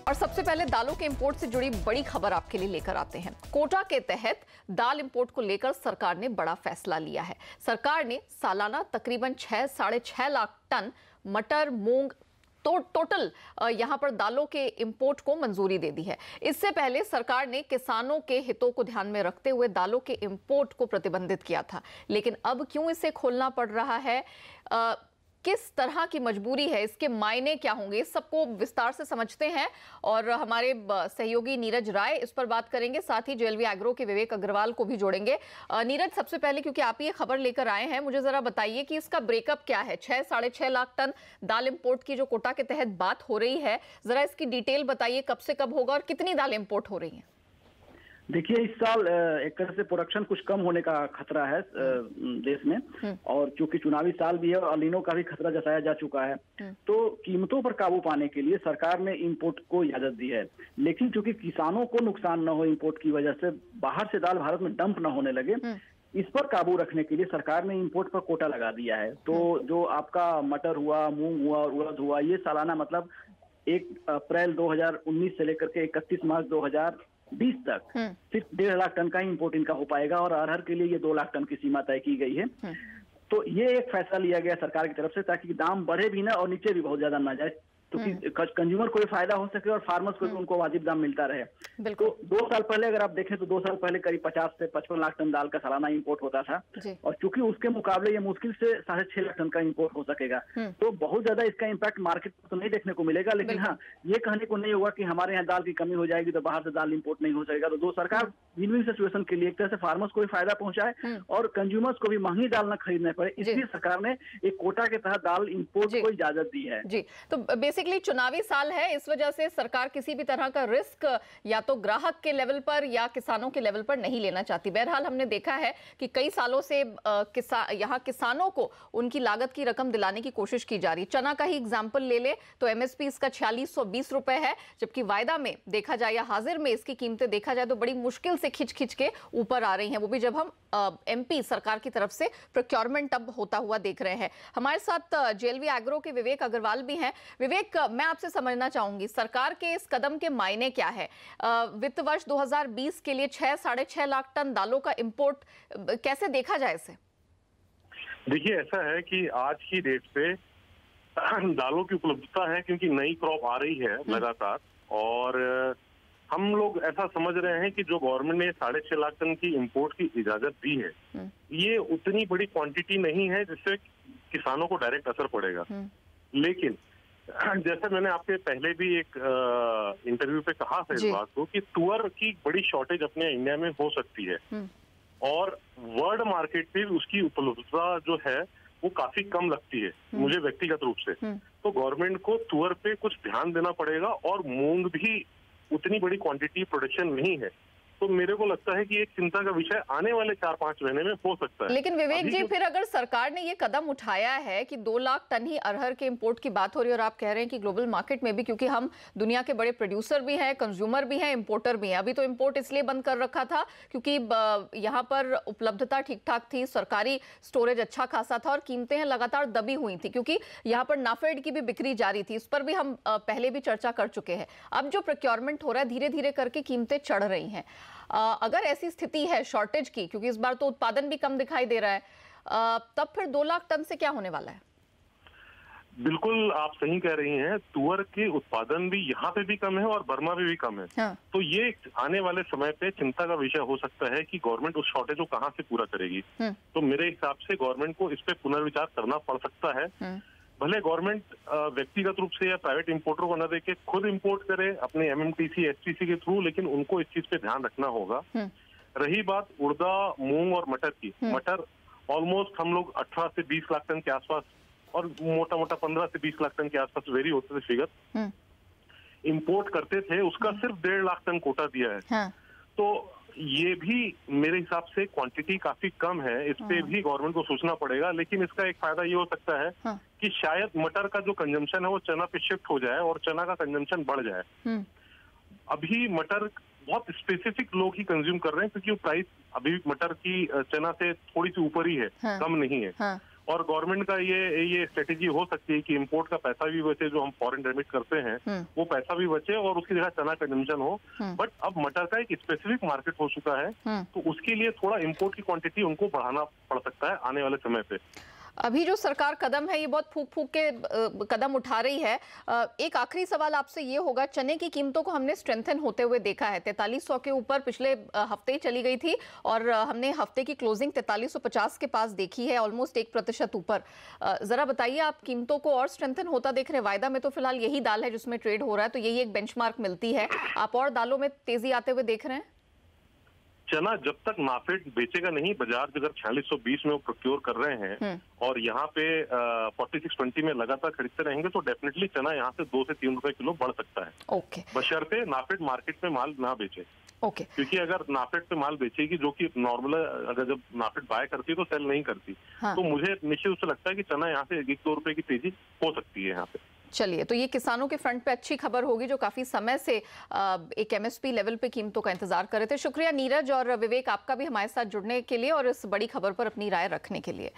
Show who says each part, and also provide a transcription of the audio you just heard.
Speaker 1: और सबसे पहले दालों के इंपोर्ट से जुड़ी बड़ी खबर आपके लिए लेकर आते हैं। कोटा के तहत दाल इंपोर्ट को लेकर सरकार ने बड़ा फैसला लिया है। सरकार ने सालाना तकरीबन 6-6.5 लाख टन मटर, मूंग तो टोटल यहां पर दालों के इंपोर्ट को मंजूरी दे दी है। इससे पहले सरकार ने किसानों के हितों को ध्यान में रखते हुए दालों के इंपोर्ट को प्रतिबंधित किया था, लेकिन अब क्यों इसे खोलना पड़ रहा है, किस तरह की मजबूरी है, इसके मायने क्या होंगे, इस सबको विस्तार से समझते हैं और हमारे सहयोगी नीरज राय इस पर बात करेंगे। साथ ही जेएलवी एग्रो के विवेक अग्रवाल को भी जोड़ेंगे। नीरज, सबसे पहले क्योंकि आप ये खबर लेकर आए हैं, मुझे जरा बताइए कि इसका ब्रेकअप क्या है। 6-6.5 लाख टन दाल इंपोर्ट की जो कोटा के तहत बात हो रही है, जरा इसकी डिटेल बताइए, कब से कब होगा और कितनी दाल इंपोर्ट हो रही है।
Speaker 2: देखिए, इस साल एक तरह से प्रोडक्शन कुछ कम होने का खतरा है देश में, और चूंकि चुनावी साल भी है और अलीनो का भी खतरा जताया जा चुका है, तो कीमतों पर काबू पाने के लिए सरकार ने इंपोर्ट को इजाजत दी है। लेकिन चूंकि किसानों को नुकसान न हो इंपोर्ट की वजह से, बाहर से दाल भारत में डंप न होने लगे, इस पर काबू रखने के लिए सरकार ने इंपोर्ट पर कोटा लगा दिया है। तो जो आपका मटर हुआ, मूंग हुआ, उड़द हुआ, ये सालाना मतलब 1 अप्रैल 2019 से लेकर के 31 मार्च 2020 तक सिर्फ 1.5 लाख टन का ही इंपोर्ट इनका हो पाएगा, और अरहर के लिए ये 2 लाख टन की सीमा तय की गई है। तो ये एक फैसला लिया गया सरकार की तरफ से, ताकि दाम बढ़े भी ना और नीचे भी बहुत ज्यादा ना जाए, तो कंज्यूमर को भी फायदा हो सके और फार्मर्स को भी उनको वाजिब दाम मिलता रहे। तो 2 साल पहले अगर आप देखें तो 2 साल पहले करीब 50 से 55 लाख टन दाल का सालाना इंपोर्ट होता था, और चूंकि उसके मुकाबले ये मुश्किल से 6.5 लाख टन का इंपोर्ट हो सकेगा। तो बहुत ज्यादा इसका इम्पैक्ट मार्केट पर तो नहीं देखने को मिलेगा, लेकिन हाँ, ये कहने को नहीं होगा कि हमारे यहाँ दाल की कमी हो जाएगी तो बाहर से दाल इंपोर्ट नहीं हो सकेगा। तो सरकार विन विन सिचुएशन के लिए एक तरह से फार्मर्स को भी फायदा पहुंचाए और कंज्यूमर्स को भी महंगी दाल न खरीदना पड़े, इसलिए सरकार ने एक कोटा के तहत दाल इंपोर्ट को इजाजत दी है।
Speaker 1: जी, तो बेसिकली चुनावी साल है, इस वजह से सरकार किसी भी तरह का रिस्क या तो ग्राहक के लेवल पर या किसानों के लेवल पर नहीं लेना चाहती। बहरहाल हमने देखा है कि कई सालों से यहाँ किसानों को उनकी लागत की रकम दिलाने की कोशिश की जा रही है। चना का ही एग्जाम्पल ले ले तो एमएसपी इसका 4620 रुपए है, जबकि वायदा में देखा जाए या हाजिर में इसकी कीमतें देखा जाए तो बड़ी मुश्किल से खिंच खिंच के ऊपर आ रही हैं, वो भी जब हम एमपी सरकार की तरफ से प्रोक्योरमेंट अब होता हुआ देख रहे हैं। हमारे साथ जेएलवी एग्रो के विवेक अग्रवाल भी हैं। विवेक, मैं आपसे समझना चाहूंगी सरकार के इस कदम के मायने क्या है। वित्त वर्ष 2020 के लिए 6-6.5 लाख टन दालों का इंपोर्ट कैसे देखा जाए इसे?
Speaker 3: देखिए, ऐसा है कि आज की डेट पे दालों की उपलब्धता है क्योंकि नई क्रॉप आ रही है लगातार, और हम लोग ऐसा समझ रहे हैं कि जो गवर्नमेंट ने 6.5 लाख टन की इंपोर्ट की इजाजत दी है, ये उतनी बड़ी क्वांटिटी नहीं है जिससे किसानों को डायरेक्ट असर पड़ेगा। लेकिन जैसे मैंने आपके पहले भी एक इंटरव्यू पे कहा था इस बात को कि तुअर की बड़ी शॉर्टेज अपने इंडिया में हो सकती है, और वर्ल्ड मार्केट पे उसकी उपलब्धता जो है वो काफी कम लगती है मुझे व्यक्तिगत रूप से। तो गवर्नमेंट को तुअर पे कुछ ध्यान देना पड़ेगा, और मूंग भी उतनी बड़ी क्वांटिटी प्रोडक्शन नहीं है। तो मेरे को लगता है कि एक चिंता का विषय आने वाले 4-5 महीने में हो सकता है।
Speaker 1: लेकिन विवेक जी, फिर अगर सरकार ने ये कदम उठाया है कि 2 लाख टन ही अरहर के इंपोर्ट की बात हो रही है, और आप कह रहे हैं कि ग्लोबल मार्केट में भी, क्योंकि हम दुनिया के बड़े प्रोड्यूसर भी हैं, कंज्यूमर भी हैं, इंपोर्टर भी हैं। अभी तो इंपोर्ट इसलिए बंद कर रखा था क्योंकि यहाँ पर उपलब्धता ठीक ठाक थी, सरकारी स्टोरेज अच्छा खासा था और कीमतें लगातार दबी हुई थी, क्योंकि यहाँ पर नाफेड की भी बिक्री जारी थी। इस पर भी हम पहले भी चर्चा कर चुके हैं। अब जो प्रोक्योरमेंट हो रहा है, धीरे धीरे करके कीमतें चढ़ रही हैं। अगर ऐसी स्थिति है शॉर्टेज की, क्योंकि इस बार तो उत्पादन भी कम दिखाई दे रहा है, तब फिर 2 लाख टन से क्या होने वाला है?
Speaker 3: बिल्कुल आप सही कह रही हैं, तुअर के उत्पादन भी यहाँ पे भी कम है और बर्मा में भी कम है। तो ये आने वाले समय पे चिंता का विषय हो सकता है कि गवर्नमेंट उस शॉर्टेज को कहाँ से पूरा करेगी। तो मेरे हिसाब से गवर्नमेंट को इस पे पुनर्विचार करना पड़ सकता है। भले गवर्नमेंट व्यक्तिगत रूप से या प्राइवेट इंपोर्टर को न देके खुद इंपोर्ट करे अपने एमएमटीसी, एसटीसी के थ्रू, लेकिन उनको इस चीज पे ध्यान रखना होगा। रही बात उड़दा, मूंग और मटर की, मटर ऑलमोस्ट हम लोग 18 से 20 लाख टन के आसपास और मोटा मोटा 15 से 20 लाख टन के आसपास वेरी होते थे फिगर, इंपोर्ट करते थे, उसका सिर्फ 1.5 लाख टन कोटा दिया है। तो ये भी मेरे हिसाब से क्वांटिटी काफी कम है, इस पे भी गवर्नमेंट को सोचना पड़ेगा। लेकिन इसका एक फायदा ये हो सकता है कि शायद मटर का जो कंजम्पशन है वो चना पे शिफ्ट हो जाए और चना का कंजम्पशन बढ़ जाए। अभी मटर बहुत स्पेसिफिक लोग ही कंज्यूम कर रहे हैं क्योंकि वो प्राइस अभी मटर की चना से थोड़ी सी ऊपर ही है, कम नहीं है। और गवर्नमेंट का ये स्ट्रेटेजी हो सकती है कि इंपोर्ट का पैसा भी बचे, जो हम फॉरेन रेमिट करते हैं वो पैसा भी बचे और उसकी जगह चना कंजम्पशन हो। बट अब मटर का एक स्पेसिफिक मार्केट हो चुका है, तो उसके लिए थोड़ा इंपोर्ट की क्वांटिटी उनको बढ़ाना पड़ सकता है आने वाले समय पे।
Speaker 1: अभी जो सरकार कदम है ये बहुत फूक फूक के कदम उठा रही है। एक आखिरी सवाल आपसे ये होगा, चने की कीमतों को हमने स्ट्रेंथन होते हुए देखा है, 4300 के ऊपर पिछले हफ्ते ही चली गई थी और हमने हफ्ते की क्लोजिंग 4350 के पास देखी है, ऑलमोस्ट 1% ऊपर। जरा बताइए, आप कीमतों को और स्ट्रेंथन होता देख रहे हैं? वायदा में तो फिलहाल यही दाल है जिसमें ट्रेड हो रहा है, तो यही एक बेंचमार्क मिलती है। आप और दालों में तेजी आते हुए देख रहे हैं?
Speaker 3: चना जब तक नाफेड बेचेगा नहीं, बाजार अगर 4620 में वो प्रोक्योर कर रहे हैं और यहाँ पे 4620 में लगातार खरीदते रहेंगे तो डेफिनेटली चना यहाँ से 2 से 3 रुपए किलो बढ़ सकता है।
Speaker 1: ओके।
Speaker 3: बशर्ते नाफेड मार्केट में माल ना बेचे।
Speaker 1: ओके।
Speaker 3: क्योंकि अगर नाफेड पे माल बेचेगी, जो कि नॉर्मल अगर जब नाफेड बाय करती है तो सेल नहीं करती, तो मुझे निश्चित रूप से लगता है कि चना यहाँ से 1-2 रुपए की तेजी हो सकती है यहाँ पे।
Speaker 1: चलिए, तो ये किसानों के फ्रंट पे अच्छी खबर होगी जो काफी समय से एक एमएसपी लेवल पे कीमतों का इंतजार कर रहे थे। शुक्रिया नीरज और विवेक आपका भी हमारे साथ जुड़ने के लिए और इस बड़ी खबर पर अपनी राय रखने के लिए।